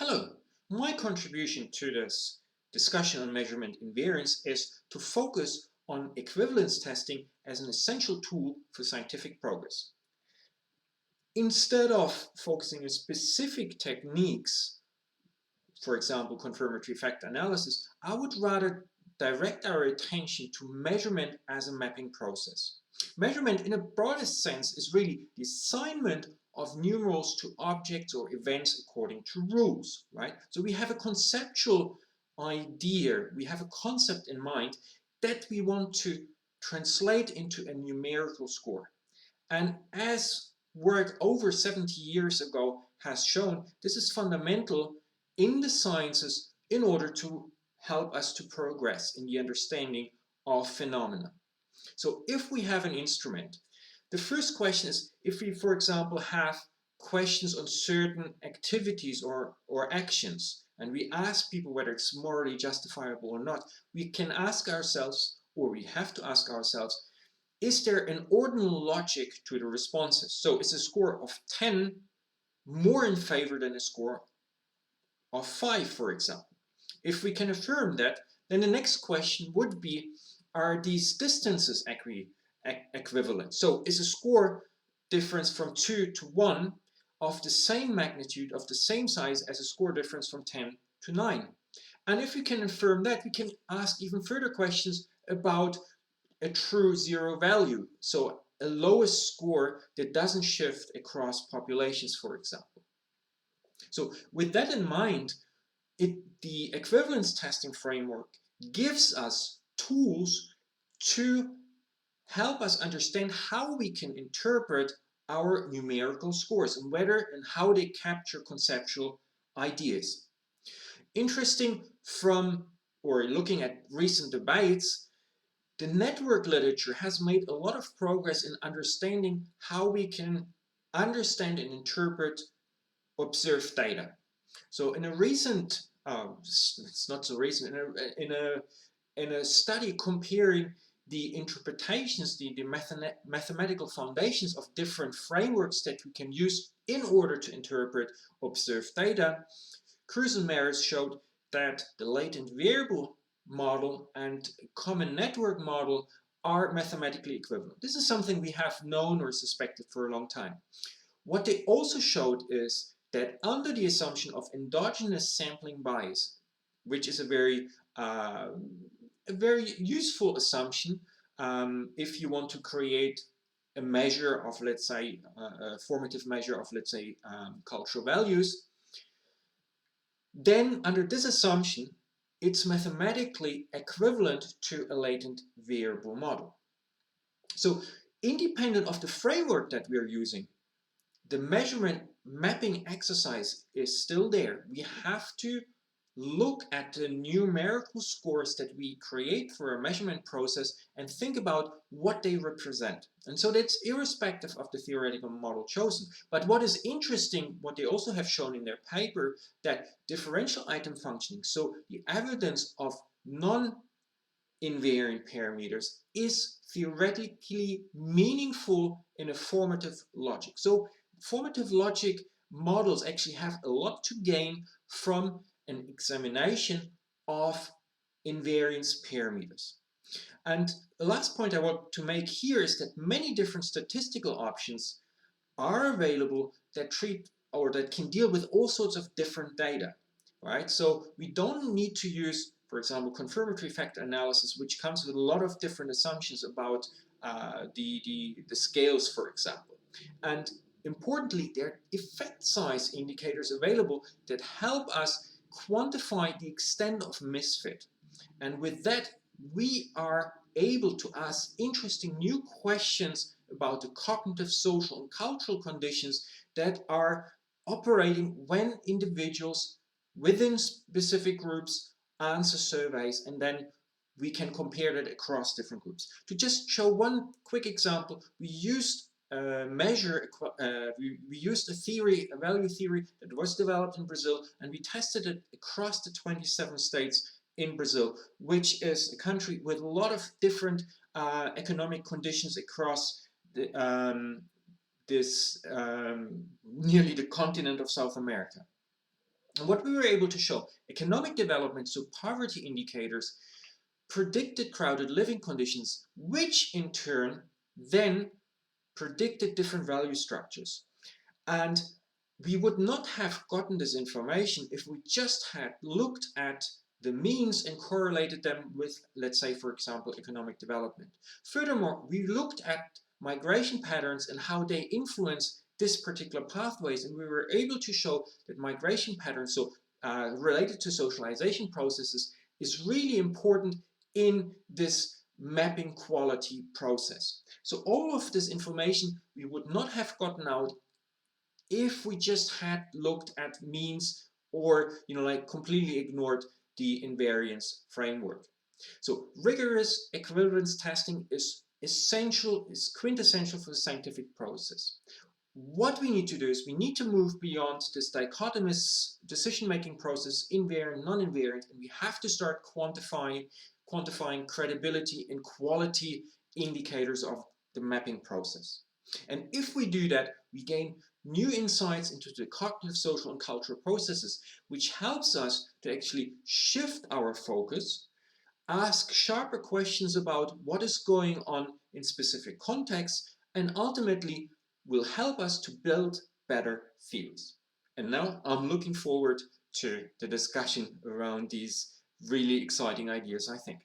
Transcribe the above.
Hello, my contribution to this discussion on measurement invariance is to focus on equivalence testing as an essential tool for scientific progress. Instead of focusing on specific techniques, for example, confirmatory factor analysis, I would rather direct our attention to measurement as a mapping process. Measurement in a broadest sense is really the assignment of numerals to objects or events according to rules, right? So we have a conceptual idea, we have a concept in mind that we want to translate into a numerical score. And as work over 70 years ago has shown, this is fundamental in the sciences in order to help us to progress in the understanding of phenomena. So if we have an instrument, the first question is if we, for example, have questions on certain activities or actions, and we ask people whether it's morally justifiable or not, we can ask ourselves, or we have to ask ourselves, is there an ordinal logic to the responses? So is a score of 10 more in favor than a score of 5, for example? If we can affirm that, then the next question would be, are these distances equivalent? So is a score difference from 2 to 1 of the same magnitude, of the same size as a score difference from 10 to 9? And if we can affirm that, we can ask even further questions about a true zero value. So a lowest score that doesn't shift across populations, for example. So with that in mind, the equivalence testing framework gives us tools to help us understand how we can interpret our numerical scores and whether and how they capture conceptual ideas. Interesting from, or looking at recent debates, the network literature has made a lot of progress in understanding how we can understand and interpret observed data. So in a recent, it's not so recent, in a study comparing the interpretations, the mathematical foundations of different frameworks that we can use in order to interpret observed data, Cruz and Maris showed that the latent variable model and common network model are mathematically equivalent. This is something we have known or suspected for a long time. What they also showed is that under the assumption of endogenous sampling bias, which is a very useful assumption if you want to create a measure of, let's say, a formative measure of, let's say, cultural values, then under this assumption, it's mathematically equivalent to a latent variable model. So independent of the framework that we are using, the measurement mapping exercise is still there. We have to look at the numerical scores that we create for a measurement process and think about what they represent. And so that's irrespective of the theoretical model chosen. But what is interesting, what they also have shown in their paper, that differential item functioning, so the evidence of non-invariant parameters, is theoretically meaningful in a formative logic. So formative logic models actually have a lot to gain from an examination of invariance parameters. And the last point I want to make here is that many different statistical options are available that treat or that can deal with all sorts of different data, right? So we don't need to use, for example, confirmatory factor analysis, which comes with a lot of different assumptions about the scales, for example. And importantly, there are effect size indicators available that help us quantify the extent of misfit. And with that, we are able to ask interesting new questions about the cognitive, social, and cultural conditions that are operating when individuals within specific groups answer surveys, and then we can compare that across different groups. To just show one quick example, we used we used a value theory that was developed in Brazil, and we tested it across the 27 states in Brazil, which is a country with a lot of different economic conditions across nearly the continent of South America. And what we were able to show, economic development, so poverty indicators, predicted crowded living conditions, which in turn then predicted different value structures. And we would not have gotten this information if we just had looked at the means and correlated them with, let's say, for example, economic development. Furthermore, we looked at migration patterns and how they influence this particular pathways, and we were able to show that migration patterns, so related to socialization processes, is really important in this mapping quality process. So all of this information we would not have gotten out if we just had looked at means or like completely ignored the invariance framework. So rigorous equivalence testing is essential, is quintessential for the scientific process. What we need to do is we need to move beyond this dichotomous decision-making process, invariant, non-invariant, and we have to start quantifying credibility and quality indicators of the mapping process. And if we do that, we gain new insights into the cognitive, social, and cultural processes, which helps us to actually shift our focus, ask sharper questions about what is going on in specific contexts, and ultimately will help us to build better fields. And now I'm looking forward to the discussion around these really exciting ideas, I think.